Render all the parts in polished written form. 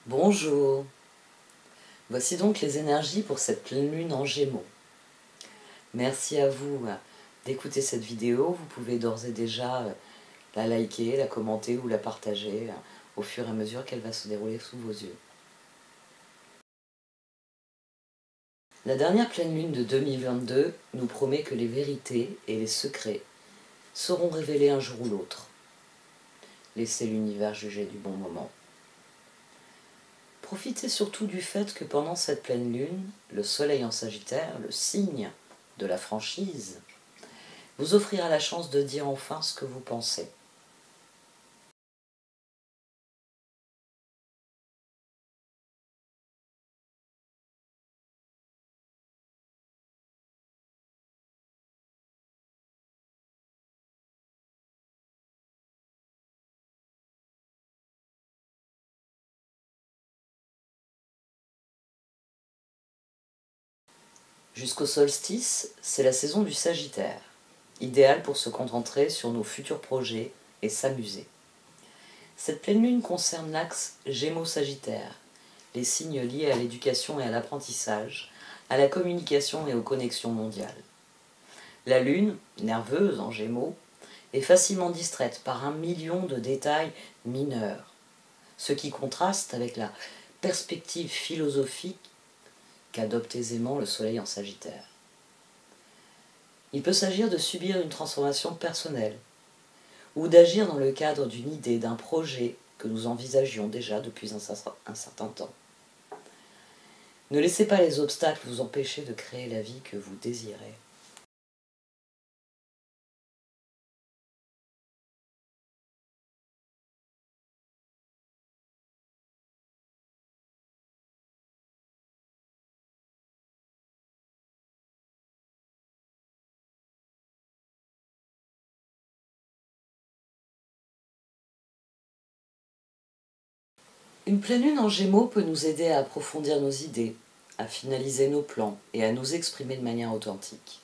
Bonjour, voici donc les énergies pour cette pleine lune en Gémeaux. Merci à vous d'écouter cette vidéo, vous pouvez d'ores et déjà la liker, la commenter ou la partager au fur et à mesure qu'elle va se dérouler sous vos yeux. La dernière pleine lune de 2022 nous promet que les vérités et les secrets seront révélés un jour ou l'autre. Laissez l'univers juger du bon moment. Profitez surtout du fait que pendant cette pleine lune, le soleil en Sagittaire, le signe de la franchise, vous offrira la chance de dire enfin ce que vous pensez. Jusqu'au solstice, c'est la saison du Sagittaire, idéale pour se concentrer sur nos futurs projets et s'amuser. Cette pleine lune concerne l'axe Gémeaux-Sagittaire, les signes liés à l'éducation et à l'apprentissage, à la communication et aux connexions mondiales. La lune, nerveuse en Gémeaux, est facilement distraite par 1 million de détails mineurs, ce qui contraste avec la perspective philosophique qu'adopte aisément le soleil en Sagittaire. Il peut s'agir de subir une transformation personnelle, ou d'agir dans le cadre d'une idée, d'un projet que nous envisagions déjà depuis un certain temps. Ne laissez pas les obstacles vous empêcher de créer la vie que vous désirez. Une pleine lune en Gémeaux peut nous aider à approfondir nos idées, à finaliser nos plans et à nous exprimer de manière authentique.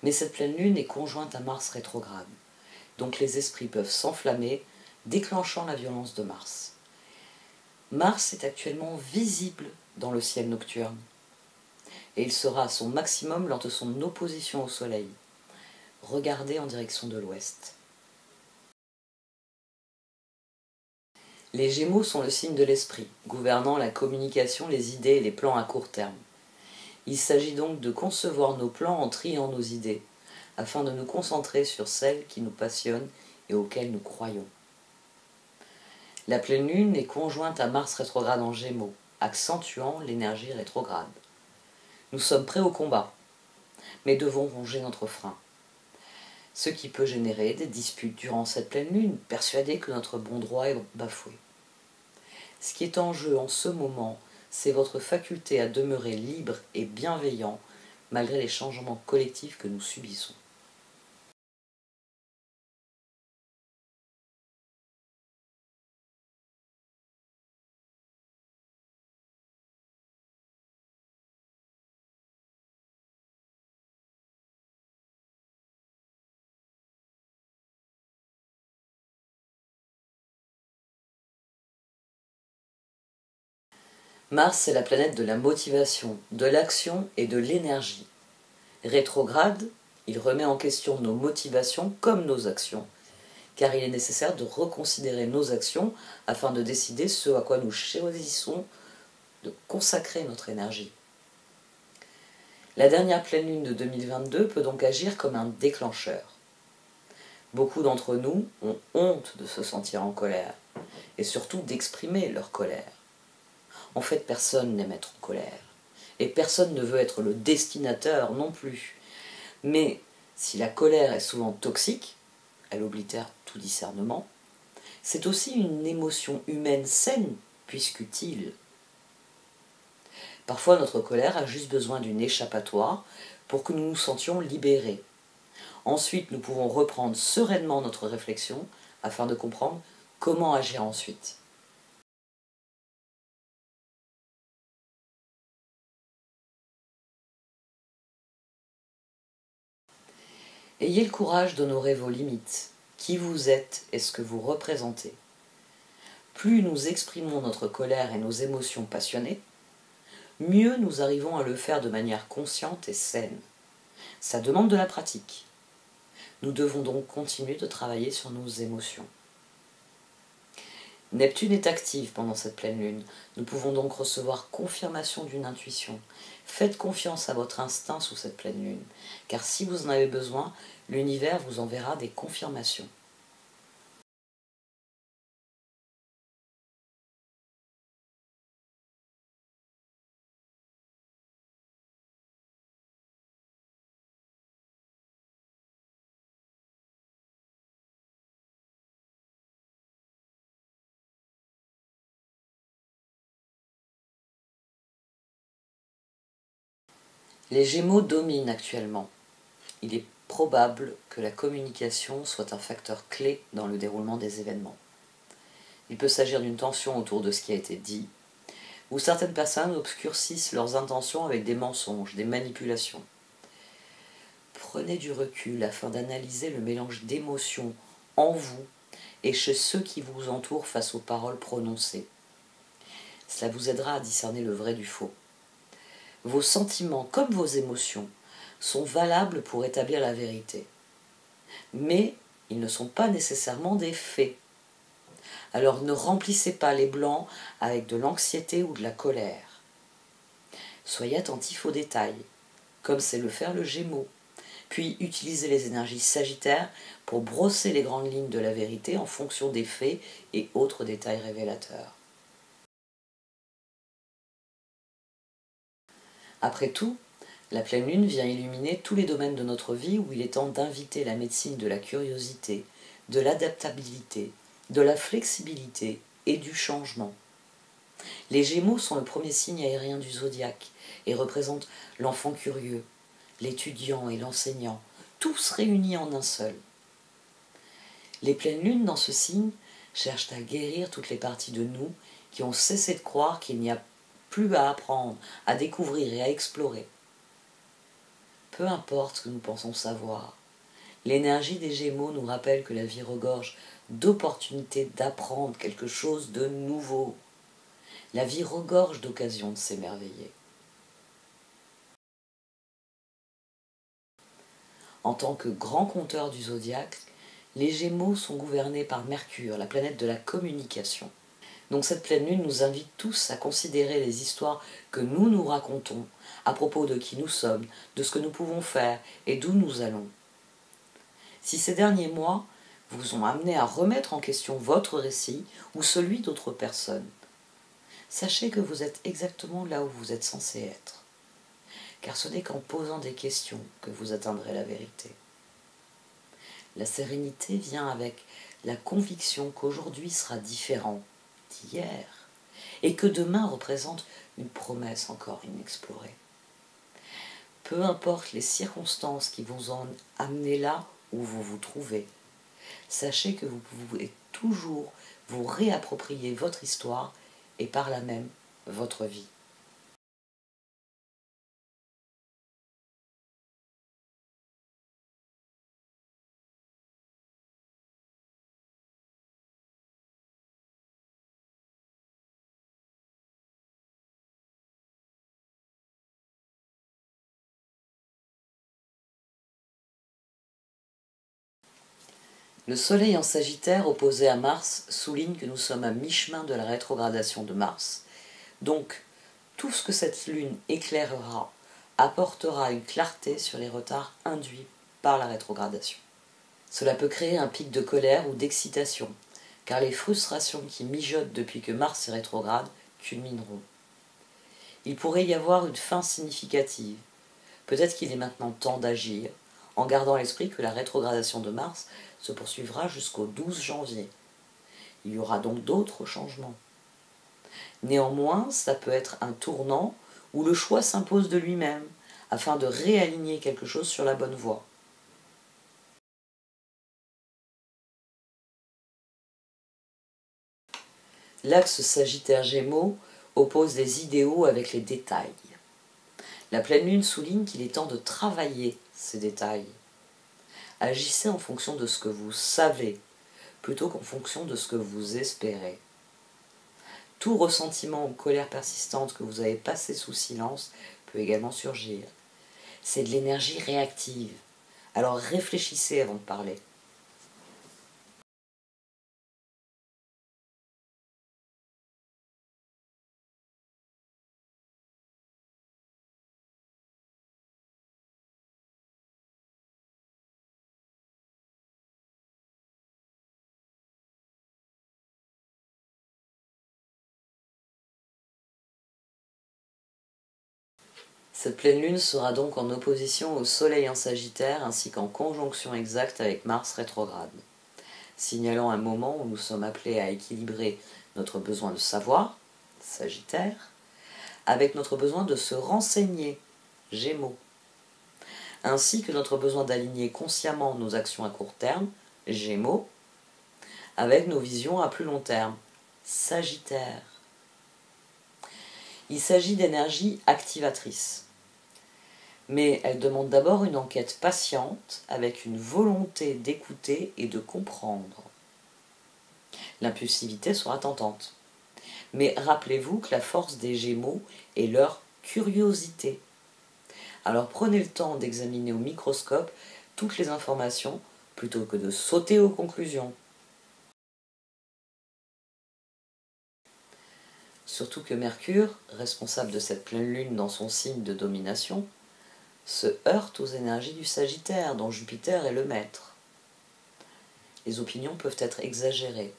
Mais cette pleine lune est conjointe à Mars rétrograde, donc les esprits peuvent s'enflammer, déclenchant la violence de Mars. Mars est actuellement visible dans le ciel nocturne, et il sera à son maximum lors de son opposition au Soleil. Regardez en direction de l'ouest. Les Gémeaux sont le signe de l'esprit, gouvernant la communication, les idées et les plans à court terme. Il s'agit donc de concevoir nos plans en triant nos idées, afin de nous concentrer sur celles qui nous passionnent et auxquelles nous croyons. La pleine lune est conjointe à Mars rétrograde en Gémeaux, accentuant l'énergie rétrograde. Nous sommes prêts au combat, mais devons ronger notre frein. Ce qui peut générer des disputes durant cette pleine lune, persuadés que notre bon droit est bafoué. Ce qui est en jeu en ce moment, c'est votre faculté à demeurer libre et bienveillant malgré les changements collectifs que nous subissons. Mars est la planète de la motivation, de l'action et de l'énergie. Rétrograde, il remet en question nos motivations comme nos actions, car il est nécessaire de reconsidérer nos actions afin de décider ce à quoi nous choisissons de consacrer notre énergie. La dernière pleine lune de 2022 peut donc agir comme un déclencheur. Beaucoup d'entre nous ont honte de se sentir en colère, et surtout d'exprimer leur colère. En fait, personne n'aime être en colère, et personne ne veut être le destinateur non plus. Mais si la colère est souvent toxique, elle oblitère tout discernement, c'est aussi une émotion humaine saine, puisqu'utile. Parfois, notre colère a juste besoin d'une échappatoire pour que nous nous sentions libérés. Ensuite, nous pouvons reprendre sereinement notre réflexion afin de comprendre comment agir ensuite. Ayez le courage d'honorer vos limites, qui vous êtes et ce que vous représentez. Plus nous exprimons notre colère et nos émotions passionnées, mieux nous arrivons à le faire de manière consciente et saine. Ça demande de la pratique. Nous devons donc continuer de travailler sur nos émotions. Neptune est active pendant cette pleine lune. Nous pouvons donc recevoir confirmation d'une intuition. Faites confiance à votre instinct sous cette pleine lune, car si vous en avez besoin, l'univers vous enverra des confirmations. Les Gémeaux dominent actuellement. Il est probable que la communication soit un facteur clé dans le déroulement des événements. Il peut s'agir d'une tension autour de ce qui a été dit, où certaines personnes obscurcissent leurs intentions avec des mensonges, des manipulations. Prenez du recul afin d'analyser le mélange d'émotions en vous et chez ceux qui vous entourent face aux paroles prononcées. Cela vous aidera à discerner le vrai du faux. Vos sentiments comme vos émotions sont valables pour établir la vérité. Mais ils ne sont pas nécessairement des faits. Alors ne remplissez pas les blancs avec de l'anxiété ou de la colère. Soyez attentif aux détails, comme sait le faire le Gémeaux. Puis utilisez les énergies sagittaires pour brosser les grandes lignes de la vérité en fonction des faits et autres détails révélateurs. Après tout, la pleine lune vient illuminer tous les domaines de notre vie où il est temps d'inviter la médecine de la curiosité, de l'adaptabilité, de la flexibilité et du changement. Les Gémeaux sont le premier signe aérien du zodiaque et représentent l'enfant curieux, l'étudiant et l'enseignant, tous réunis en un seul. Les pleines lunes dans ce signe cherchent à guérir toutes les parties de nous qui ont cessé de croire qu'il n'y a plus à apprendre, à découvrir et à explorer. Peu importe ce que nous pensons savoir, l'énergie des Gémeaux nous rappelle que la vie regorge d'opportunités d'apprendre quelque chose de nouveau. La vie regorge d'occasions de s'émerveiller. En tant que grand conteur du zodiaque, les Gémeaux sont gouvernés par Mercure, la planète de la communication. Donc cette pleine lune nous invite tous à considérer les histoires que nous nous racontons à propos de qui nous sommes, de ce que nous pouvons faire et d'où nous allons. Si ces derniers mois vous ont amené à remettre en question votre récit ou celui d'autres personnes, sachez que vous êtes exactement là où vous êtes censé être. Car ce n'est qu'en posant des questions que vous atteindrez la vérité. La sérénité vient avec la conviction qu'aujourd'hui sera différent d'hier et que demain représente une promesse encore inexplorée. Peu importe les circonstances qui vous ont amené là où vous vous trouvez, sachez que vous pouvez toujours vous réapproprier votre histoire et par là même votre vie. Le Soleil en Sagittaire opposé à Mars souligne que nous sommes à mi-chemin de la rétrogradation de Mars. Donc, tout ce que cette lune éclairera apportera une clarté sur les retards induits par la rétrogradation. Cela peut créer un pic de colère ou d'excitation, car les frustrations qui mijotent depuis que Mars est rétrograde culmineront. Il pourrait y avoir une fin significative. Peut-être qu'il est maintenant temps d'agir, en gardant à l'esprit que la rétrogradation de Mars se poursuivra jusqu'au 12 janvier. Il y aura donc d'autres changements. Néanmoins, ça peut être un tournant où le choix s'impose de lui-même, afin de réaligner quelque chose sur la bonne voie. L'axe Sagittaire-Gémeaux oppose les idéaux avec les détails. La pleine lune souligne qu'il est temps de travailler ces détails. Agissez en fonction de ce que vous savez, plutôt qu'en fonction de ce que vous espérez. Tout ressentiment ou colère persistante que vous avez passé sous silence peut également surgir. C'est de l'énergie réactive, alors réfléchissez avant de parler. Cette pleine lune sera donc en opposition au Soleil en Sagittaire ainsi qu'en conjonction exacte avec Mars rétrograde, signalant un moment où nous sommes appelés à équilibrer notre besoin de savoir, Sagittaire, avec notre besoin de se renseigner, Gémeaux, ainsi que notre besoin d'aligner consciemment nos actions à court terme, Gémeaux, avec nos visions à plus long terme, Sagittaire. Il s'agit d'énergie activatrice. Mais elle demande d'abord une enquête patiente avec une volonté d'écouter et de comprendre. L'impulsivité sera tentante. Mais rappelez-vous que la force des Gémeaux est leur curiosité. Alors prenez le temps d'examiner au microscope toutes les informations plutôt que de sauter aux conclusions. Surtout que Mercure, responsable de cette pleine lune dans son signe de domination, se heurte aux énergies du Sagittaire, dont Jupiter est le maître. Les opinions peuvent être exagérées,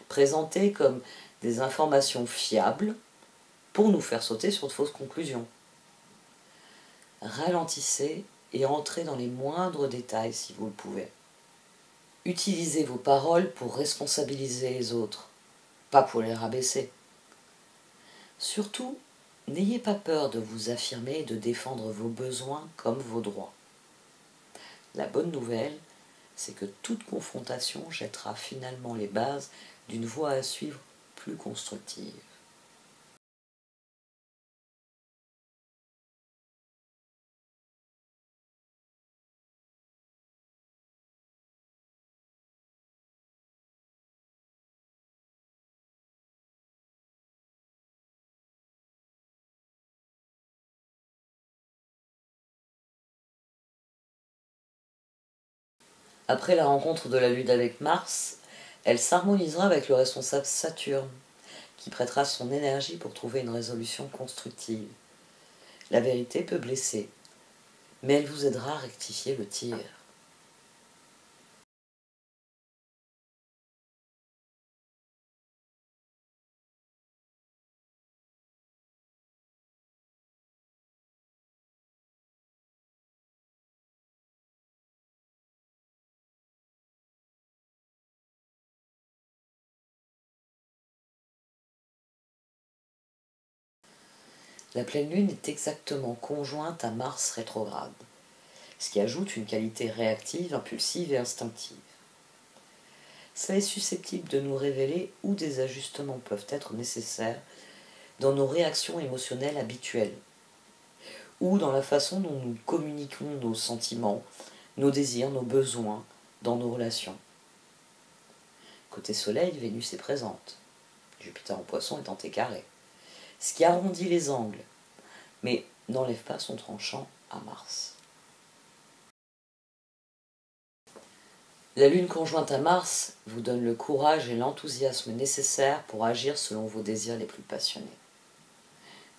présentées comme des informations fiables pour nous faire sauter sur de fausses conclusions. Ralentissez et entrez dans les moindres détails si vous le pouvez. Utilisez vos paroles pour responsabiliser les autres, pas pour les rabaisser. Surtout, n'ayez pas peur de vous affirmer et de défendre vos besoins comme vos droits. La bonne nouvelle, c'est que toute confrontation jettera finalement les bases d'une voie à suivre plus constructive. Après la rencontre de la Lune avec Mars, elle s'harmonisera avec le responsable Saturne, qui prêtera son énergie pour trouver une résolution constructive. La vérité peut blesser, mais elle vous aidera à rectifier le tir. La pleine lune est exactement conjointe à Mars rétrograde, ce qui ajoute une qualité réactive, impulsive et instinctive. Ça est susceptible de nous révéler où des ajustements peuvent être nécessaires dans nos réactions émotionnelles habituelles, ou dans la façon dont nous communiquons nos sentiments, nos désirs, nos besoins dans nos relations. Côté Soleil, Vénus est présente, Jupiter en Poisson est en T-carré, ce qui arrondit les angles, mais n'enlève pas son tranchant à Mars. La Lune conjointe à Mars vous donne le courage et l'enthousiasme nécessaires pour agir selon vos désirs les plus passionnés.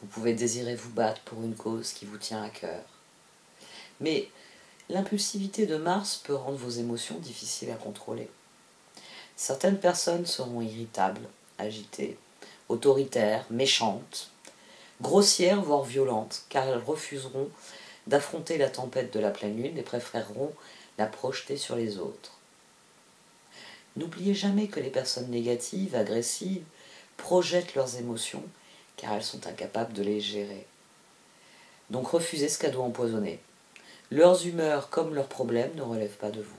Vous pouvez désirer vous battre pour une cause qui vous tient à cœur. Mais l'impulsivité de Mars peut rendre vos émotions difficiles à contrôler. Certaines personnes seront irritables, agitées, autoritaires, méchantes, grossières voire violentes, car elles refuseront d'affronter la tempête de la pleine lune et préféreront la projeter sur les autres. N'oubliez jamais que les personnes négatives, agressives, projettent leurs émotions, car elles sont incapables de les gérer. Donc refusez ce cadeau empoisonné. Leurs humeurs comme leurs problèmes ne relèvent pas de vous.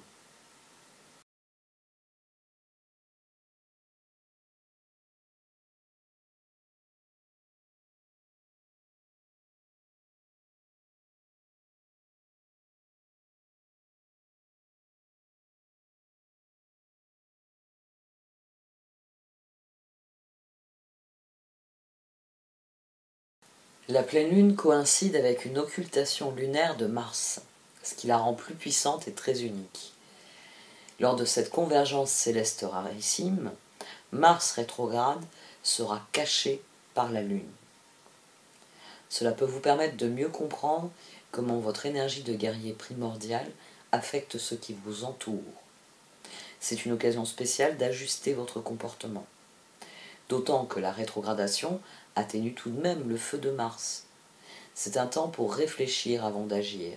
La pleine lune coïncide avec une occultation lunaire de Mars, ce qui la rend plus puissante et très unique. Lors de cette convergence céleste rarissime, Mars rétrograde sera caché par la Lune. Cela peut vous permettre de mieux comprendre comment votre énergie de guerrier primordial affecte ceux qui vous entourent. C'est une occasion spéciale d'ajuster votre comportement. D'autant que la rétrogradation atténue tout de même le feu de Mars. C'est un temps pour réfléchir avant d'agir,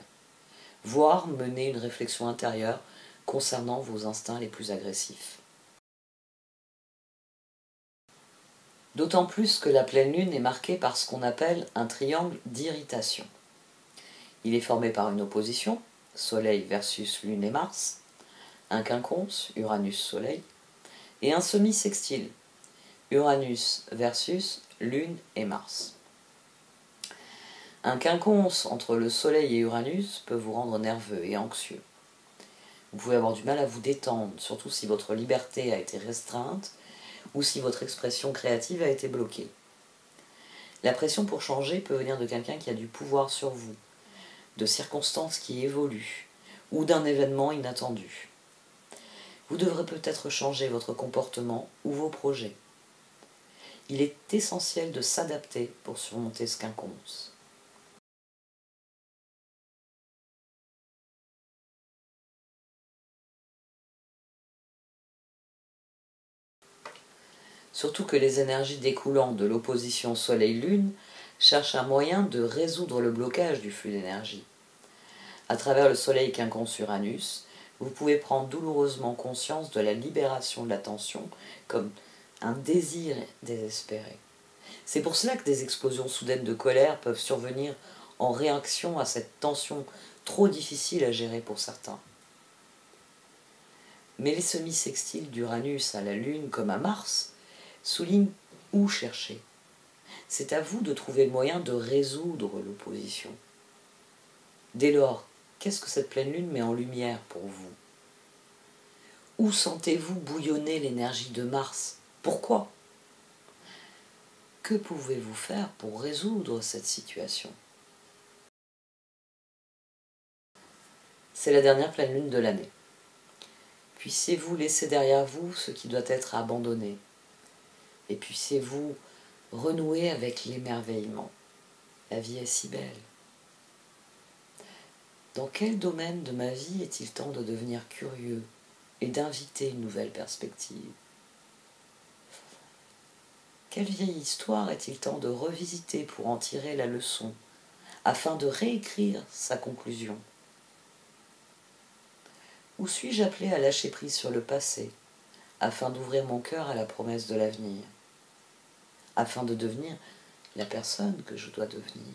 voire mener une réflexion intérieure concernant vos instincts les plus agressifs. D'autant plus que la pleine lune est marquée par ce qu'on appelle un triangle d'irritation. Il est formé par une opposition, Soleil versus Lune et Mars, un quinconce, Uranus-Soleil, et un semi-sextile, Uranus versus Lune et Mars. Un quinconce entre le Soleil et Uranus peut vous rendre nerveux et anxieux. Vous pouvez avoir du mal à vous détendre, surtout si votre liberté a été restreinte ou si votre expression créative a été bloquée. La pression pour changer peut venir de quelqu'un qui a du pouvoir sur vous, de circonstances qui évoluent ou d'un événement inattendu. Vous devrez peut-être changer votre comportement ou vos projets. Il est essentiel de s'adapter pour surmonter ce quinconce. Surtout que les énergies découlant de l'opposition Soleil-Lune cherchent un moyen de résoudre le blocage du flux d'énergie. À travers le Soleil quinconce Uranus, vous pouvez prendre douloureusement conscience de la libération de la tension comme un désir désespéré. C'est pour cela que des explosions soudaines de colère peuvent survenir en réaction à cette tension trop difficile à gérer pour certains. Mais les semi-sextiles d'Uranus à la Lune comme à Mars soulignent où chercher. C'est à vous de trouver le moyen de résoudre l'opposition. Dès lors, qu'est-ce que cette pleine lune met en lumière pour vous? Où sentez-vous bouillonner l'énergie de Mars? Pourquoi? Que pouvez-vous faire pour résoudre cette situation? C'est la dernière pleine lune de l'année. Puissiez-vous laisser derrière vous ce qui doit être abandonné, et puissiez-vous renouer avec l'émerveillement. La vie est si belle. Dans quel domaine de ma vie est-il temps de devenir curieux et d'inviter une nouvelle perspective? Quelle vieille histoire est-il temps de revisiter pour en tirer la leçon, afin de réécrire sa conclusion? Ou suis-je appelé à lâcher prise sur le passé, afin d'ouvrir mon cœur à la promesse de l'avenir, afin de devenir la personne que je dois devenir?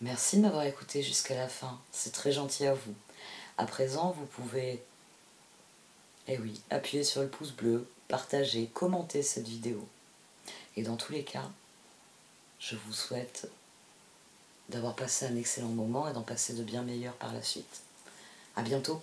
Merci de m'avoir écouté jusqu'à la fin, c'est très gentil à vous. À présent, vous pouvez, appuyer sur le pouce bleu, partager, commenter cette vidéo. Et dans tous les cas, je vous souhaite d'avoir passé un excellent moment et d'en passer de bien meilleurs par la suite. À bientôt!